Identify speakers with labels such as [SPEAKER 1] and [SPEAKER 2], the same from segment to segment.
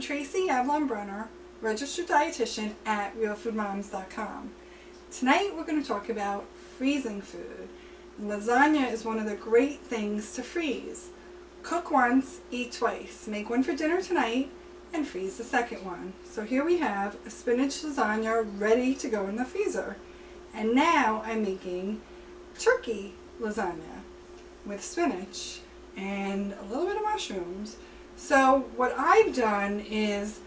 [SPEAKER 1] I'm Tracy Avalon-Brunner, registered dietitian at realfoodmoms.com. Tonight we're going to talk about freezing food. Lasagna is one of the great things to freeze. Cook once, eat twice. Make one for dinner tonight and freeze the second one. So here we have a spinach lasagna ready to go in the freezer. And now I'm making turkey lasagna with spinach and a little bit of mushrooms. So what I've done is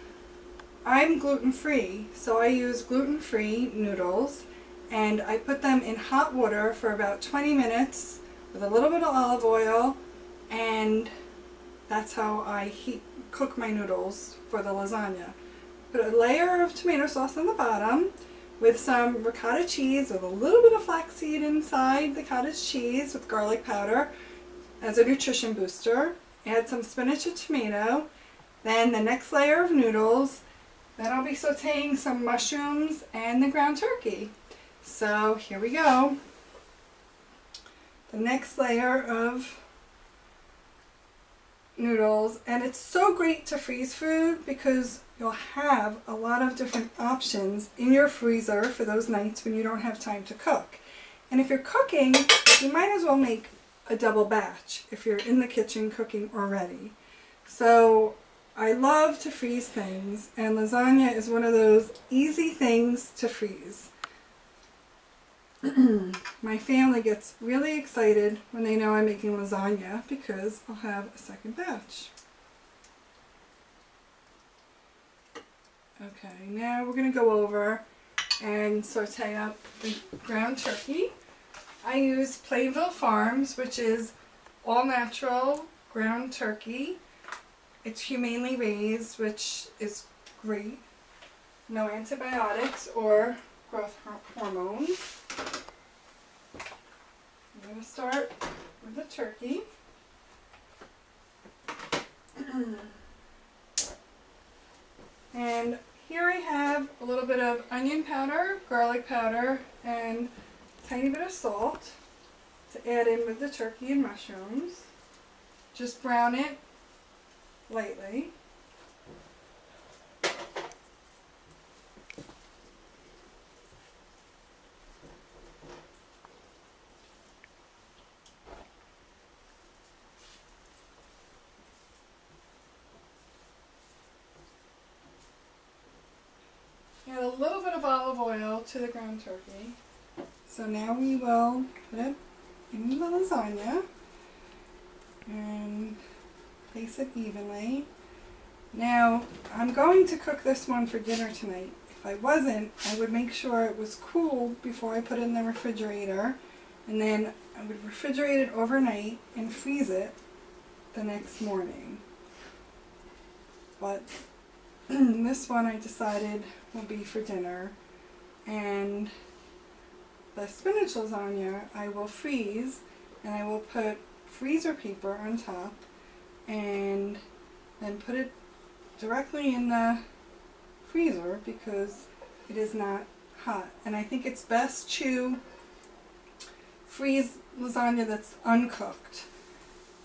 [SPEAKER 1] I'm gluten-free, so I use gluten-free noodles, and I put them in hot water for about 20 minutes with a little bit of olive oil, and that's how I cook my noodles for the lasagna. Put a layer of tomato sauce on the bottom with some ricotta cheese with a little bit of flaxseed inside the cottage cheese with garlic powder as a nutrition booster. Add some spinach and tomato. Then the next layer of noodles. Then I'll be sauteing some mushrooms and the ground turkey. So here we go. The next layer of noodles. And it's so great to freeze food because you'll have a lot of different options in your freezer for those nights when you don't have time to cook. And if you're cooking, you might as well make a double batch if you're in the kitchen cooking already. So I love to freeze things, and lasagna is one of those easy things to freeze. My family gets really excited when they know I'm making lasagna because I'll have a second batch. Okay, now we're going to go over and saute up the ground turkey. I use Plainville Farms, which is all natural ground turkey. It's humanely raised, which is great. No antibiotics or growth hormones. I'm going to start with the turkey. And here I have a little bit of onion powder, garlic powder, and a tiny bit of salt to add in with the turkey and mushrooms. Just brown it lightly. Add a little bit of olive oil to the ground turkey. So now we will put it in the lasagna and place it evenly. Now I'm going to cook this one for dinner tonight. If I wasn't, I would make sure it was cool before I put it in the refrigerator, and then I would refrigerate it overnight and freeze it the next morning. But this one I decided will be for dinner, and the spinach lasagna I will freeze, and I will put freezer paper on top and then put it directly in the freezer because it is not hot. And I think it's best to freeze lasagna that's uncooked.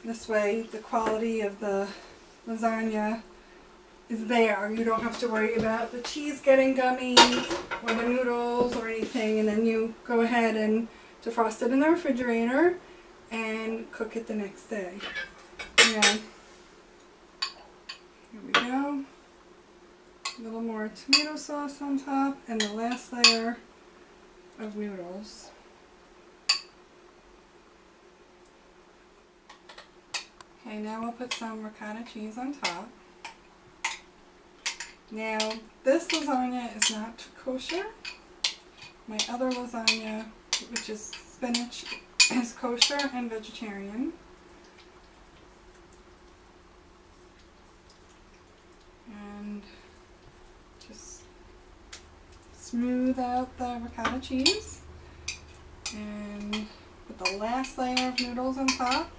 [SPEAKER 1] This way the quality of the lasagna is there. You don't have to worry about the cheese getting gummy or the noodles or anything, and then you go ahead and defrost it in the refrigerator and cook it the next day. Yeah. Here we go. A little more tomato sauce on top, and the last layer of noodles. Okay, now we'll put some ricotta cheese on top. Now, this lasagna is not kosher. My other lasagna, which is spinach, is kosher and vegetarian. And just smooth out the ricotta cheese and put the last layer of noodles on top.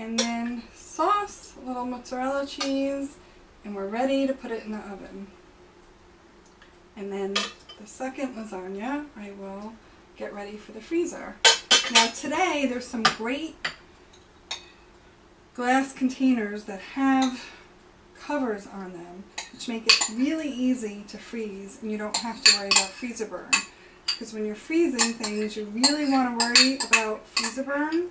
[SPEAKER 1] And then sauce, a little mozzarella cheese, and we're ready to put it in the oven. And then the second lasagna, I will get ready for the freezer. Now today there's some great glass containers that have covers on them, which make it really easy to freeze, and you don't have to worry about freezer burn. Because when you're freezing things, you really want to worry about freezer burn,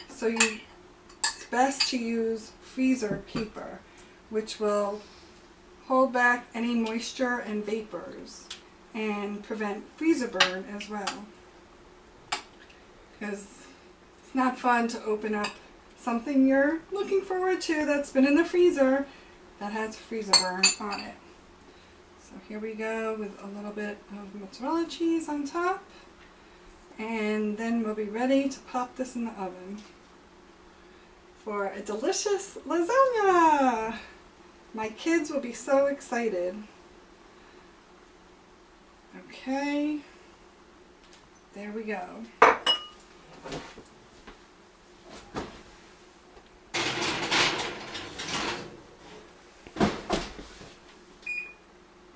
[SPEAKER 1] so it's best to use freezer paper, which will hold back any moisture and vapors and prevent freezer burn as well. Because it's not fun to open up something you're looking forward to that's been in the freezer that has freezer burn on it. So here we go with a little bit of mozzarella cheese on top, and then we'll be ready to pop this in the oven for a delicious lasagna. My kids will be so excited. Okay, there we go.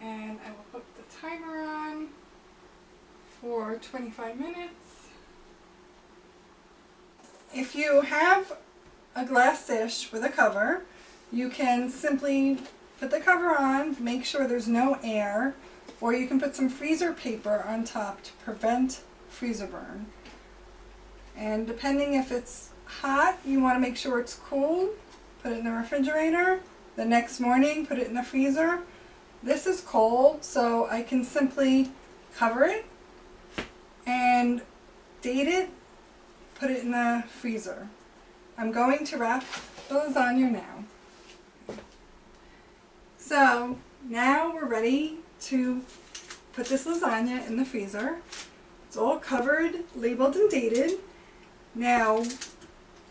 [SPEAKER 1] And I will put the timer on for 25 minutes. If you have a glass dish with a cover, you can simply put the cover on, make sure there's no air, or you can put some freezer paper on top to prevent freezer burn. And depending if it's hot, you want to make sure it's cool, put it in the refrigerator. The next morning, put it in the freezer. This is cold, so I can simply cover it and date it, put it in the freezer. I'm going to wrap the lasagna now. So now we're ready to put this lasagna in the freezer. It's all covered, labeled, and dated. Now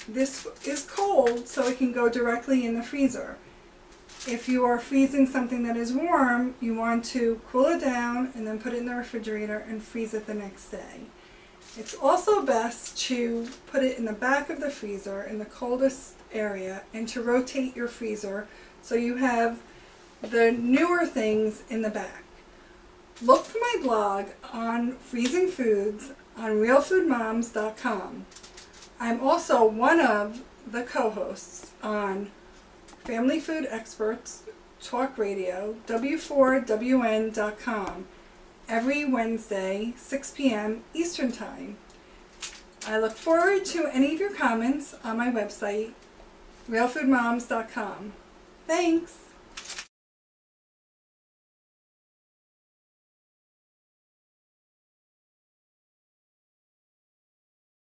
[SPEAKER 1] this is cold, so it can go directly in the freezer. If you are freezing something that is warm, you want to cool it down and then put it in the refrigerator and freeze it the next day. It's also best to put it in the back of the freezer in the coldest area, and to rotate your freezer so you have the newer things in the back. Look for my blog on freezing foods on realfoodmoms.com. I'm also one of the co-hosts on Family Food Experts Talk Radio, W4WN.com, every Wednesday, 6 p.m. Eastern Time. I look forward to any of your comments on my website, realfoodmoms.com. Thanks!